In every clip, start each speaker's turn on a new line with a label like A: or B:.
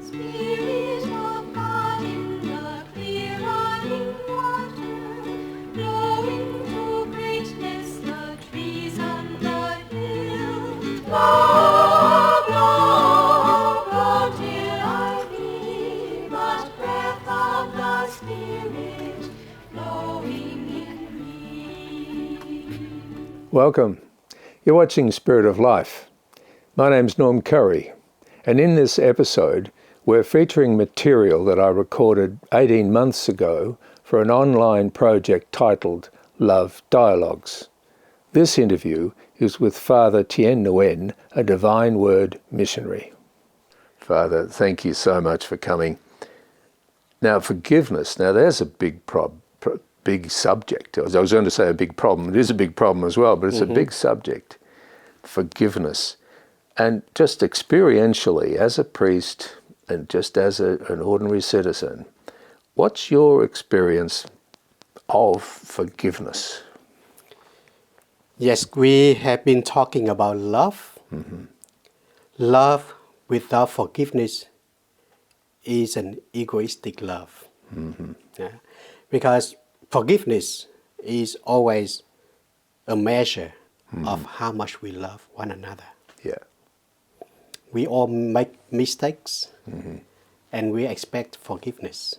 A: Spirit of God in the clear running water, blowing to greatness the trees on the hill. Blow, blow, blow till I feel the breath of the Spirit blowing in me.
B: Welcome. You're watching Spirit of Life. My name's Norm Currie, and in this episode we're featuring material that I recorded 18 months ago for an online project titled Love Dialogues. This interview is with Fr Thien Nguyen, a Divine Word Missionary. Father, thank you so much for coming. Now, forgiveness, there's a big big subject. I was going to say a big problem. It is a big problem as well, but it's a big subject. Forgiveness. And just experientially, as a priest and just as an ordinary citizen, what's your experience of forgiveness?
C: Yes, we have been talking about love. Love without forgiveness is an egoistic love. Yeah? Because forgiveness is always a measure of how much we love one another.
B: Yeah.
C: We all make mistakes and we expect forgiveness.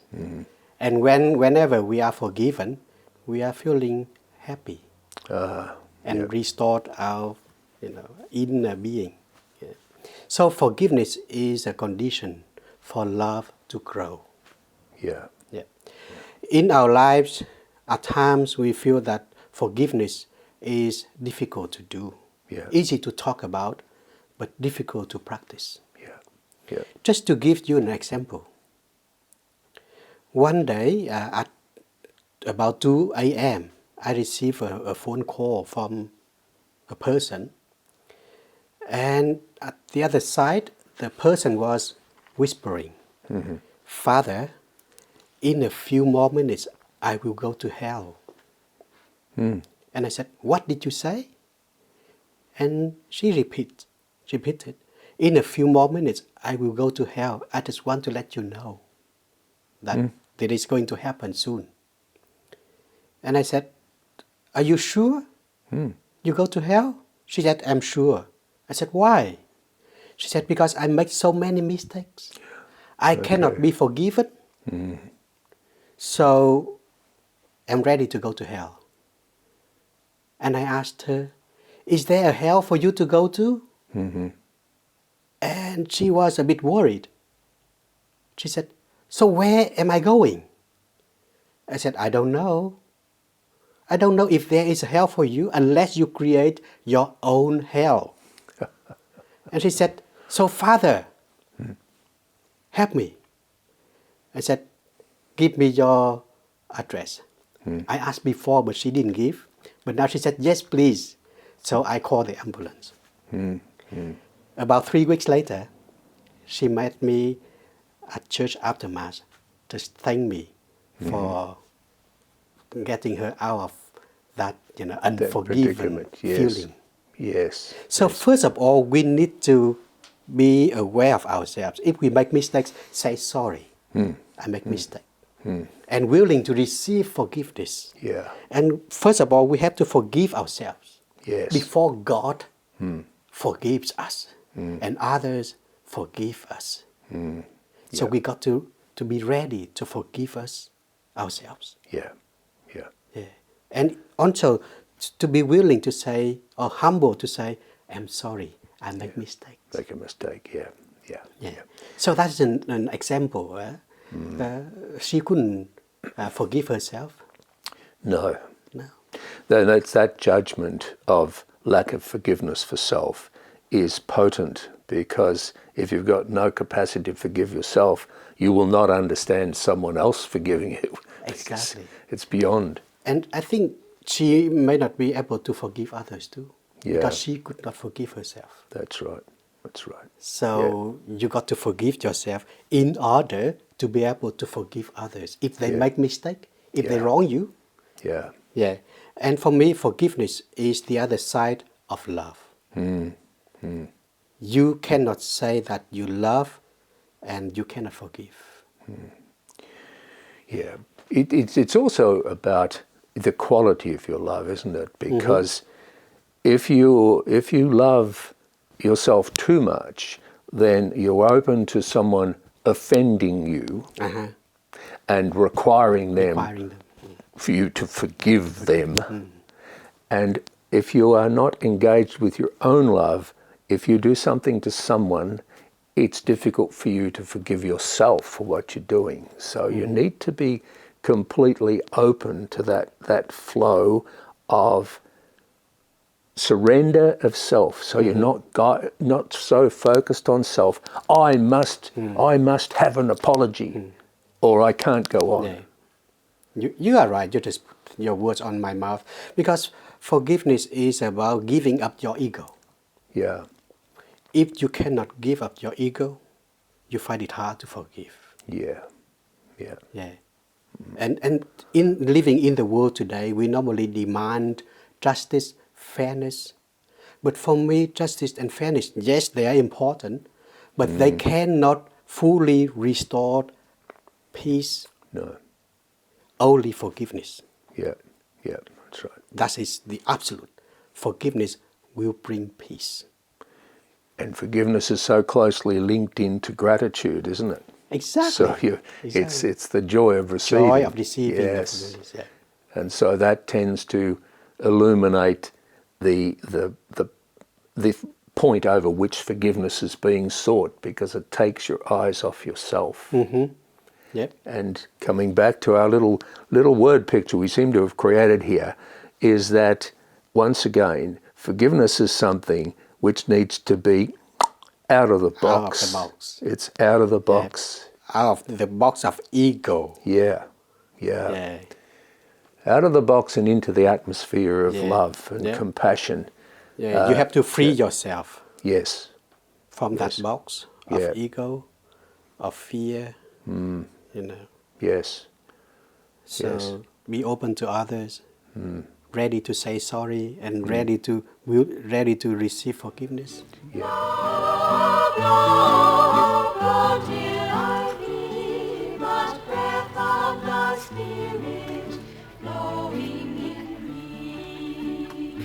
C: And whenever we are forgiven, we are feeling happy and restored our inner being. Yeah. So forgiveness is a condition for love to grow.
B: Yeah.
C: Yeah. In our lives, at times we feel that forgiveness is difficult to do.
B: Yeah.
C: Easy to talk about, but difficult to practice.
B: Yeah. Yeah.
C: Just to give you an example. One day at about 2 a.m., I received a phone call from a person, and at the other side, the person was whispering, Father, in a few more minutes, I will go to hell. And I said, what did you say? And she repeated, in a few more minutes, I will go to hell. I just want to let you know that it is going to happen soon. And I said, are you sure you go to hell? She said, I'm sure. I said, why? She said, because I make so many mistakes. I cannot be forgiven. So I'm ready to go to hell. And I asked her, is there a hell for you to go to? And she was a bit worried. She said, so where am I going? I said, I don't know. I don't know if there is a hell for you unless you create your own hell. And she said, so Father, help me. I said, give me your address. I asked before, but she didn't give. But now she said, yes, please. So I called the ambulance. About 3 weeks later, she met me at church after Mass to thank me for getting her out of that unforgiven feeling.
B: Yes.
C: So first of all, we need to be aware of ourselves. If we make mistakes, say sorry. I make mistake. And willing to receive forgiveness.
B: Yeah.
C: And first of all, we have to forgive ourselves.
B: Yes.
C: Before God forgives us and others forgive us. So we got to be ready to forgive us ourselves.
B: Yeah. Yeah.
C: Yeah. And also to be willing to say, or humble to say, I'm sorry, I make mistakes.
B: Make a mistake, yeah.
C: So that's an example. She couldn't forgive herself.
B: No. Then it's that judgment of lack of forgiveness for self is potent, because if you've got no capacity to forgive yourself, you will not understand someone else forgiving you.
C: Exactly.
B: It's beyond.
C: And I think she may not be able to forgive others too.
B: Yeah.
C: Because she could not forgive herself.
B: That's right. That's right.
C: So you got to forgive yourself in order to be able to forgive others. If they make mistake, if they wrong you.
B: Yeah.
C: Yeah. And for me, forgiveness is the other side of love. You cannot say that you love and you cannot forgive.
B: Yeah. It's also about the quality of your love, isn't it? Because if you love yourself too much, then you're open to someone offending you and requiring them for you to forgive them. And if you are not engaged with your own love, if you do something to someone, it's difficult for you to forgive yourself for what you're doing. So you need to be completely open to that flow of surrender of self. So you're not so focused on self. I must have an apology, or I can't go on.
C: Yeah. You are right. You just put your words on my mouth, because forgiveness is about giving up your ego.
B: Yeah.
C: If you cannot give up your ego, you find it hard to forgive.
B: Yeah. Yeah.
C: Yeah. And in living in the world today, we normally demand justice, fairness. But for me, justice and fairness, yes, they are important, but they cannot fully restore peace.
B: No.
C: Only forgiveness.
B: Yeah. Yeah. That's right.
C: That is the absolute. Forgiveness will bring peace.
B: And forgiveness is so closely linked into gratitude, isn't it?
C: Exactly.
B: So it's the joy of receiving.
C: Joy of receiving.
B: Yes.
C: Yeah.
B: And so that tends to illuminate the point over which forgiveness is being sought, because it takes your eyes off yourself.
C: Yep.
B: And coming back to our little word picture we seem to have created here, is that once again, forgiveness is something which needs to be out of the box.
C: Out of the box.
B: It's out of the box.
C: Yeah. Out of the box of ego.
B: Yeah. Out of the box and into the atmosphere of love and compassion.
C: Yeah. You have to free yourself.
B: Yes.
C: From that box of ego, of fear.
B: Yes.
C: So be open to others. Ready to say sorry and ready to receive forgiveness.
A: Love, love, love till I be but breath of the Spirit flowing in me.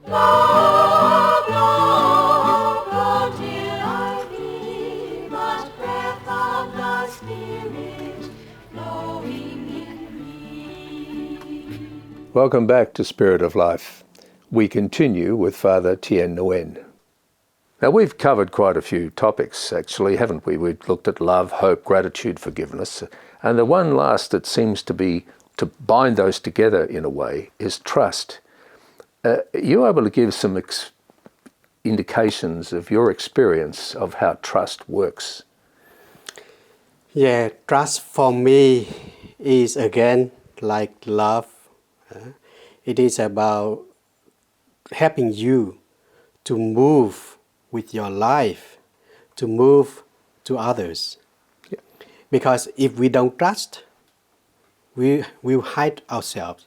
A: Love, love, love till I be but breath of the Spirit flowing in me.
B: Welcome back to Spirit of Life. We continue with Fr Thien Nguyen. Now, we've covered quite a few topics, actually, haven't we? We've looked at love, hope, gratitude, forgiveness. And the one last that seems to be, to bind those together in a way, is trust. Are you able to give some indications of your experience of how trust works?
C: Yeah, trust for me is again like love. It is about helping you to move with your life, to move to others.
B: Yeah.
C: Because if we don't trust, we will hide ourselves.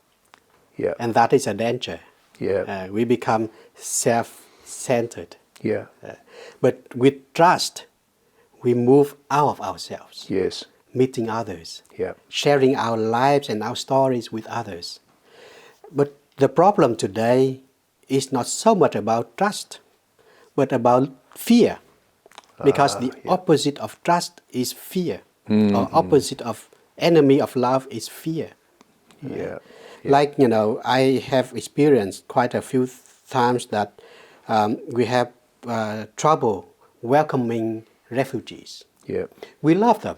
B: Yeah.
C: And that is a danger.
B: Yeah.
C: We become self-centered.
B: Yeah.
C: But with trust, we move out of ourselves.
B: Yes.
C: Meeting others.
B: Yeah.
C: Sharing our lives and our stories with others. But the problem today is not so much about trust, but about fear. Because the opposite of trust is fear. Or opposite of enemy of love is fear.
B: Yeah.
C: Like, I have experienced quite a few times that we have trouble welcoming refugees.
B: Yeah.
C: We love them.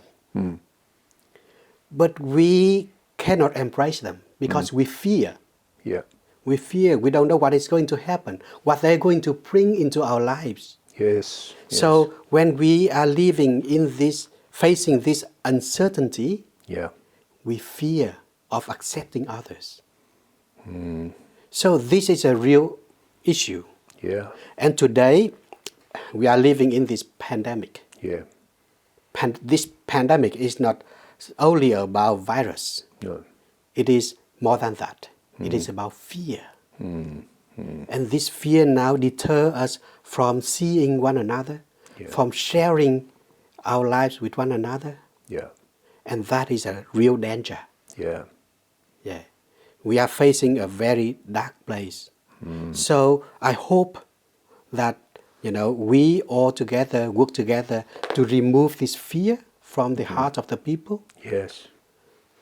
C: But we cannot embrace them because we fear.
B: Yeah.
C: We fear. We don't know what is going to happen, what they're going to bring into our lives.
B: Yes.
C: So when we are living in this, facing this uncertainty, we fear of accepting others. So this is a real issue.
B: Yeah.
C: And today, we are living in this pandemic.
B: Yeah.
C: This pandemic is not only about virus.
B: No.
C: It is more than that. It is about fear. And this fear now deters us from seeing one another, from sharing our lives with one another.
B: Yeah.
C: And that is a real danger.
B: Yeah.
C: Yeah. We are facing a very dark place. So I hope that, we all together work together to remove this fear from the heart of the people,
B: Yes.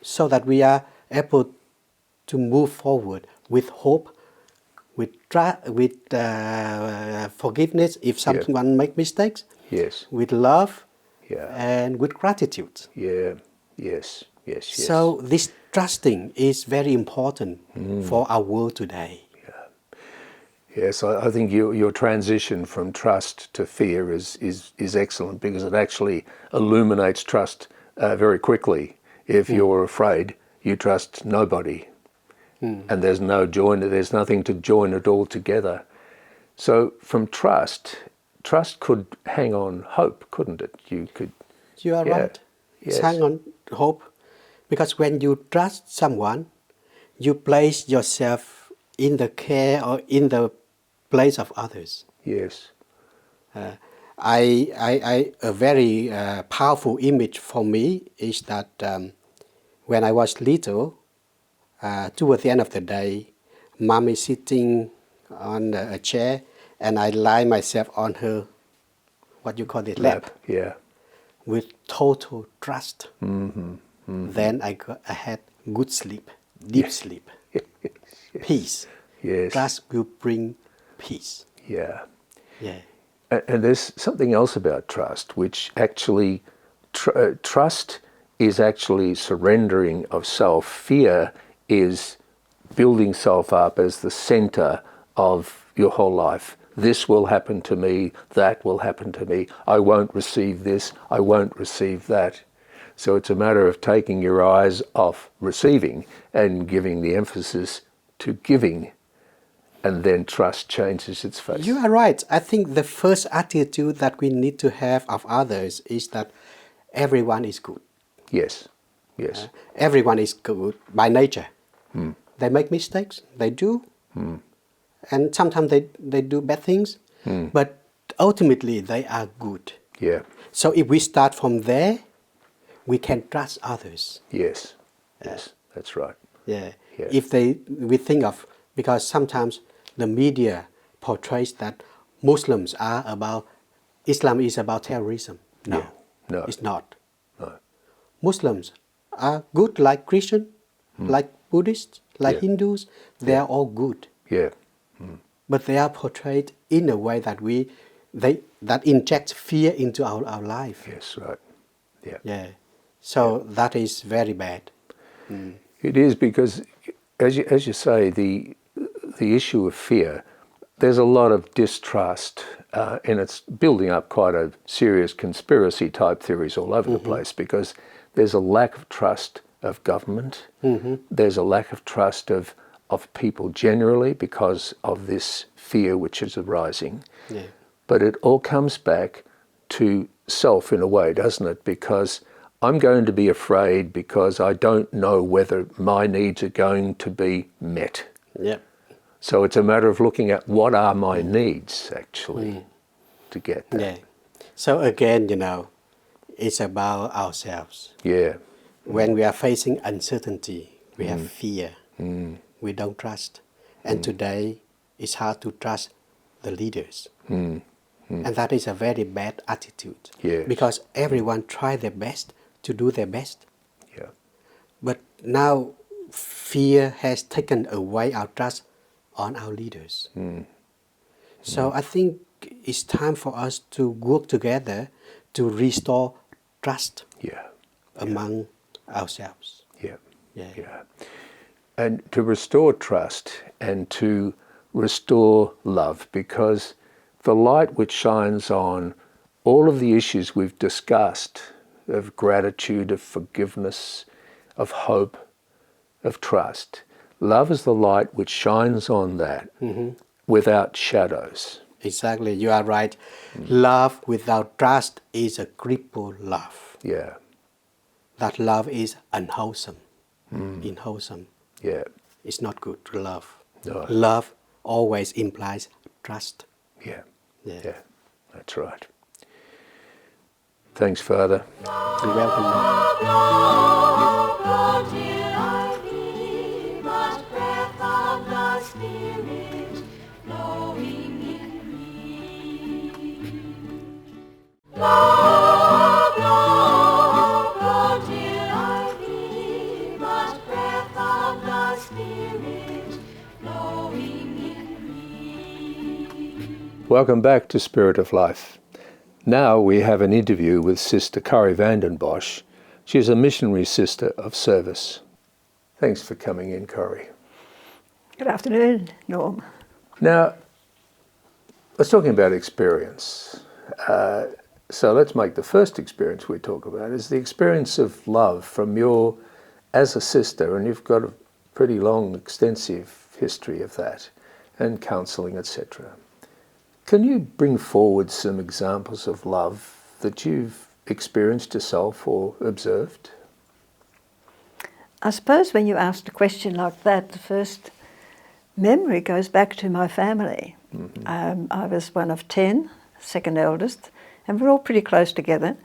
C: so that we are able to move forward with hope, with forgiveness if someone make mistakes,
B: Yes.
C: with love,
B: Yeah.
C: and with gratitude.
B: Yeah. Yes. Yes. Yes.
C: So this trusting is very important for our world today.
B: Yes, I think your transition from trust to fear is excellent, because it actually illuminates trust very quickly. If you're afraid, you trust nobody, and there's nothing to join it all together. So from trust could hang on hope, couldn't it?
C: You are right. It's
B: Yes.
C: hang on hope, because when you trust someone, you place yourself in the care or in the place of others.
B: Yes.
C: A very powerful image for me is that when I was little, toward the end of the day, mom is sitting on a chair, and I lie myself on her, what you call it, lap,
B: Yeah.
C: with total trust. Then I had good sleep, deep sleep, peace.
B: Yes.
C: Trust will bring peace.
B: Yeah.
C: Yeah.
B: And there's something else about trust, which actually, trust is actually surrendering of self. Fear is building self up as the center of your whole life. This will happen to me, that will happen to me, I won't receive this, I won't receive that. So it's a matter of taking your eyes off receiving and giving the emphasis to giving. And then trust changes its face.
C: You are right. I think the first attitude that we need to have of others is that everyone is good.
B: Yes. Yes.
C: Everyone is good by nature. They make mistakes, they do. And sometimes they do bad things. But ultimately they are good.
B: Yeah.
C: So if we start from there, we can trust others.
B: Yes. Yes. That's right.
C: Yeah.
B: Yes.
C: If we think of, because sometimes the media portrays that Islam is about terrorism. No,
B: Yeah. No.
C: it's not.
B: No.
C: Muslims are good like Christian, like Buddhists, like Hindus. They are all good.
B: Yeah.
C: But they are portrayed in a way that that injects fear into our life.
B: Yes. Right. Yeah.
C: Yeah. So that is very bad.
B: It is, because, as you say, the issue of fear, there's a lot of distrust, and it's building up quite a serious conspiracy type theories all over the place, because there's a lack of trust of government. There's a lack of trust of people generally because of this fear which is arising.
C: Yeah.
B: But it all comes back to self in a way, doesn't it? Because I'm going to be afraid because I don't know whether my needs are going to be met.
C: Yeah.
B: So it's a matter of looking at what are my needs actually to get that.
C: Yeah. So again, it's about ourselves.
B: Yeah.
C: When we are facing uncertainty, we have fear. We don't trust. And today, it's hard to trust the leaders. And that is a very bad attitude.
B: Yes.
C: Because everyone try their best to do their best.
B: Yeah.
C: But now, fear has taken away our trust on our leaders. So I think it's time for us to work together to restore trust
B: Yeah.
C: among ourselves.
B: Yeah.
C: Yeah.
B: Yeah. And to restore trust and to restore love, because the light which shines on all of the issues we've discussed, of gratitude, of forgiveness, of hope, of trust, love is the light which shines on that without shadows.
C: Exactly, you are right. Love without trust is a crippled love.
B: Yeah.
C: That love is unwholesome, unwholesome.
B: Yeah.
C: It's not good to love.
B: No.
C: Love always implies trust.
B: Yeah.
C: Yeah.
B: Yeah. That's right. Thanks, Father.
C: You're welcome, Norm.
A: Lord, till I be but breath of thy Spirit flowing in me. Lord, till I be but breath of thy Spirit flowing in me.
B: Welcome back to Spirit of Life. Now we have an interview with Sister Corrie van Bosch. She's a Missionary Sister of Service. Thanks for coming in, Corrie.
D: Good afternoon, Norm.
B: Now, let's talk about experience. So let's make the first experience we talk about is the experience of love from your, as a sister, and you've got a pretty long, extensive history of that, and counselling, etc. Can you bring forward some examples of love that you've experienced yourself or observed?
D: I suppose when you asked a question like that, the first memory goes back to my family.
B: Mm-hmm.
D: I was one of 10, second eldest, and we're all pretty close together.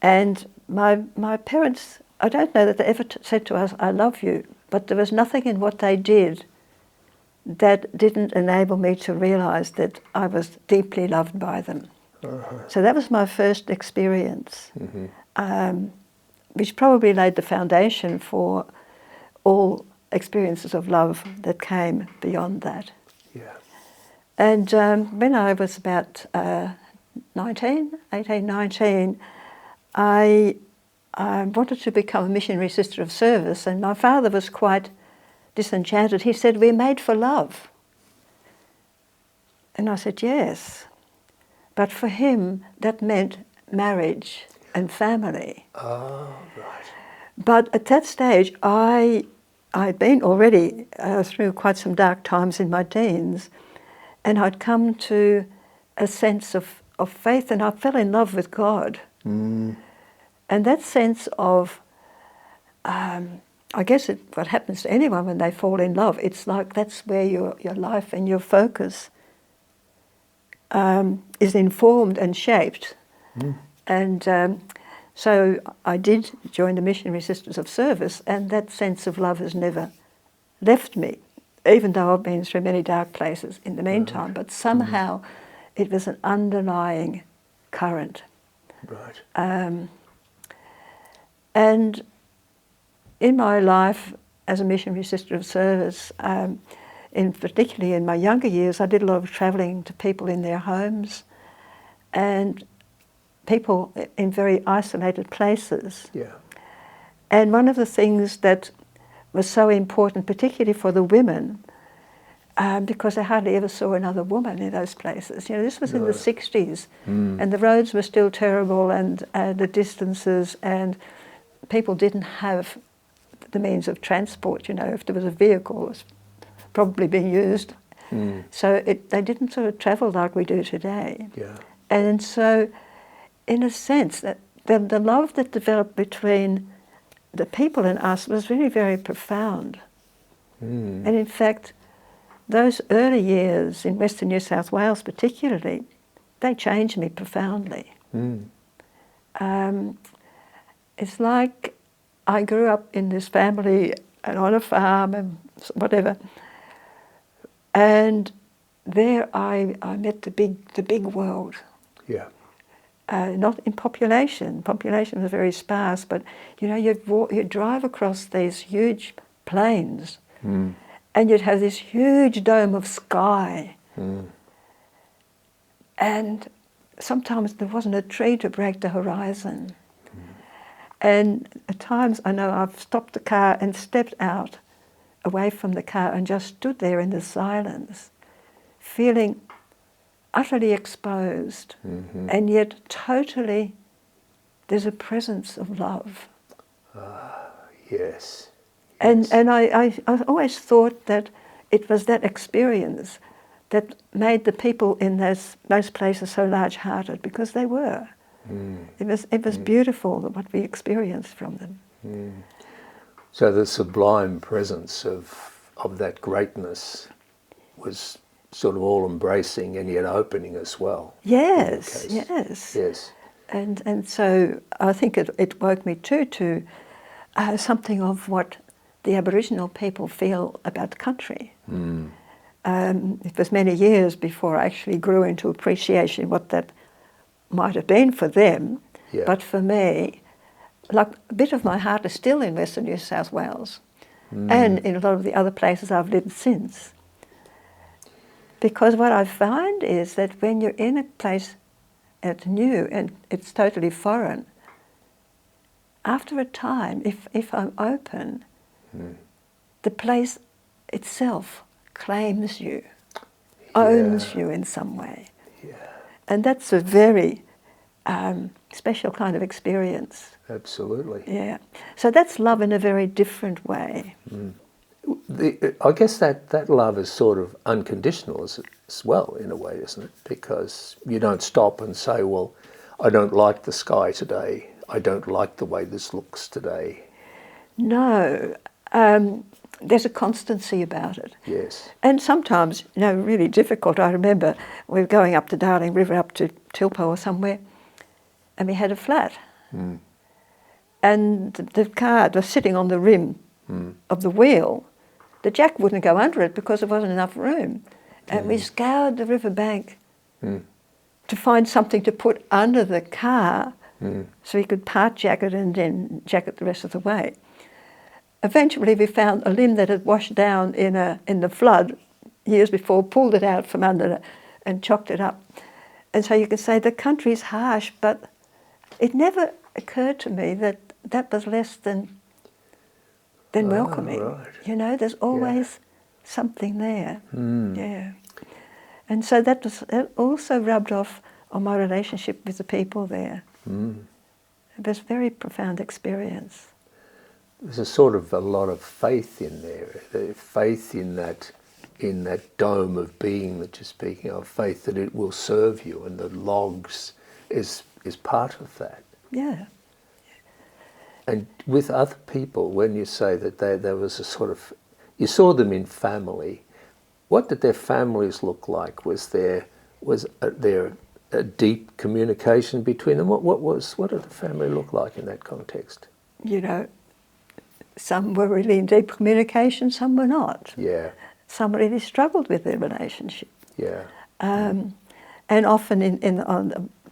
D: And my parents, I don't know that they ever said to us, "I love you," but there was nothing in what they did that didn't enable me to realise that I was deeply loved by them.
B: Uh-huh.
D: So that was my first experience,
B: Mm-hmm.
D: which probably laid the foundation for all experiences of love that came beyond that.
B: Yeah.
D: And when I was about 19, I wanted to become a Missionary Sister of Service, and my father was quite disenchanted. He said, "We're made for love." And I said, "Yes." But for him, that meant marriage and family.
B: Oh, right.
D: But at that stage, I'd been already through quite some dark times in my teens, and I'd come to a sense of faith, and I fell in love with God.
B: Mm.
D: And that sense of, I guess what happens to anyone when they fall in love, it's like that's where your life and your focus is informed and shaped.
B: Mm.
D: And so I did join the Missionary Sisters of Service, and that sense of love has never left me, even though I've been through many dark places in the meantime. But somehow it was an underlying current.
B: Right.
D: And in my life as a Missionary Sister of Service, particularly in my younger years, I did a lot of travelling to people in their homes and people in very isolated places.
B: Yeah.
D: And one of the things that was so important, particularly for the women, because I hardly ever saw another woman in those places. You know, this was in the 60s, and the roads were still terrible, and the distances, and people didn't have the means of transport. You know, if there was a vehicle, it was probably being used. So they didn't sort of travel like we do today.
B: Yeah.
D: And so, in a sense, that the love that developed between the people and us was really very profound. And in fact, those early years in Western New South Wales particularly, they changed me profoundly. It's like I grew up in this family and on a farm and whatever, and there I met the big world.
B: Yeah.
D: Not in population. Population was very sparse, but you know, you'd drive across these huge plains, and you'd have this huge dome of sky, and sometimes there wasn't a tree to break the horizon. And at times, I know I've stopped the car and stepped out away from the car and just stood there in the silence, feeling utterly exposed, and yet totally there's a presence of love.
B: Yes.
D: And I always thought that it was that experience that made the people in those places so large-hearted, because they were. It was beautiful what we experienced from them.
B: So the sublime presence of that greatness was sort of all-embracing and yet opening as well.
D: Yes, yes.
B: Yes.
D: And so I think it woke me too to something of what the Aboriginal people feel about the country. It was many years before I actually grew into appreciation what that might have been for them.
B: Yeah.
D: But for me, like a bit of my heart is still in Western New South Wales and in a lot of the other places I've lived since. Because what I find is that when you're in a place that's new and it's totally foreign, after a time, if I'm open, the place itself claims you, owns you in some way.
B: Yeah.
D: And that's a very special kind of experience.
B: Absolutely.
D: Yeah. So that's love in a very different way.
B: I guess that love is sort of unconditional as well, in a way, isn't it? Because you don't stop and say, well, I don't like the sky today. I don't like the way this looks today.
D: No. There's a constancy about it.
B: Yes.
D: And sometimes, really difficult. I remember we were going up the Darling River, up to Tilpo or somewhere, and we had a flat. And the car was sitting on the rim of the wheel. The jack wouldn't go under it because there wasn't enough room. And we scoured the riverbank to find something to put under the car so we could part jack it and then jack it the rest of the way. Eventually we found a limb that had washed down in the flood years before, pulled it out from under it and chocked it up. And so you can say the country's harsh, but it never occurred to me that that was less than welcoming.
B: Right.
D: There's always something there. Yeah. And so that also rubbed off on my relationship with the people there. It was a very profound experience.
B: There's a lot of faith in there, faith in that dome of being that you're speaking of, faith that it will serve you, and the logs is part of that.
D: Yeah.
B: And with other people, when you say that there was a sort of, you saw them in family, what did their families look like? Was there a deep communication between them? What did the family look like in that context?
D: Some were really in deep communication, some were not.
B: Yeah.
D: Some really struggled with their relationship.
B: Yeah.
D: And often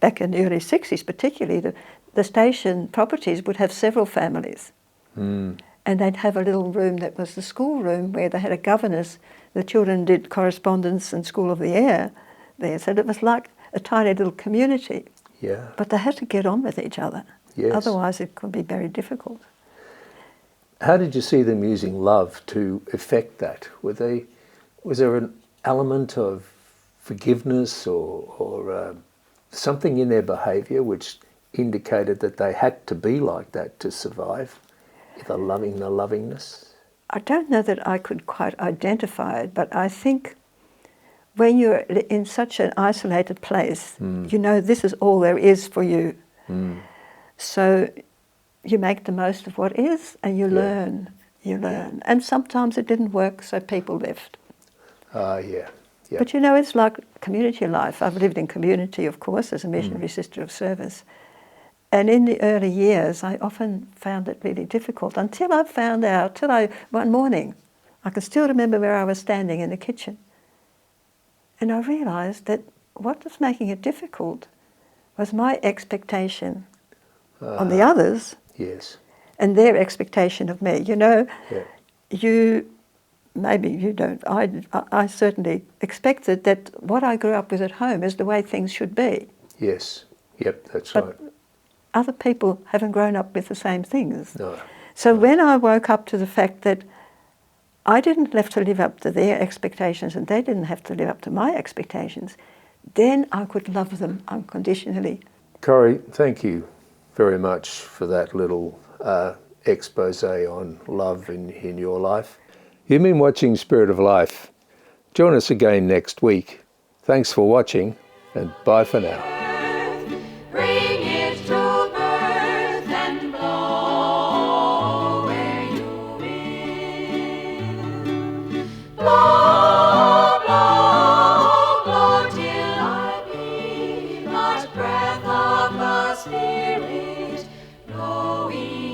D: back in the early 60s particularly, the station properties would have several families. And they'd have a little room that was the school room where they had a governess. The children did correspondence and School of the Air there. So it was like a tiny little community.
B: Yeah.
D: But they had to get on with each other.
B: Yes.
D: Otherwise it could be very difficult.
B: How did you see them using love to effect that? Was there an element of forgiveness or something in their behaviour which indicated that they had to be like that to survive? The lovingness?
D: I don't know that I could quite identify it, but I think when you're in such an isolated place, this is all there is for you. So you make the most of what is and you learn. And sometimes it didn't work, so people left.
B: Yeah.
D: But it's like community life. I've lived in community, of course, as a Missionary Sister of Service. And in the early years, I often found it really difficult until I found out, one morning, I can still remember where I was standing in the kitchen. And I realised that what was making it difficult was my expectation on the others.
B: Yes.
D: And their expectation of me. Maybe you don't. I certainly expected that what I grew up with at home is the way things should be.
B: Yes. Yep, that's
D: but
B: right.
D: Other people haven't grown up with the same things.
B: No.
D: So when I woke up to the fact that I didn't have to live up to their expectations and they didn't have to live up to my expectations, then I could love them unconditionally.
B: Corrie, thank you very much for that little expose on love in your life. You've been watching Spirit of Life. Join us again next week. Thanks for watching, and bye for now.
A: Bring it to birth and blow where you will. Blow, blow, blow till I be but breath of the Spirit. it, blowing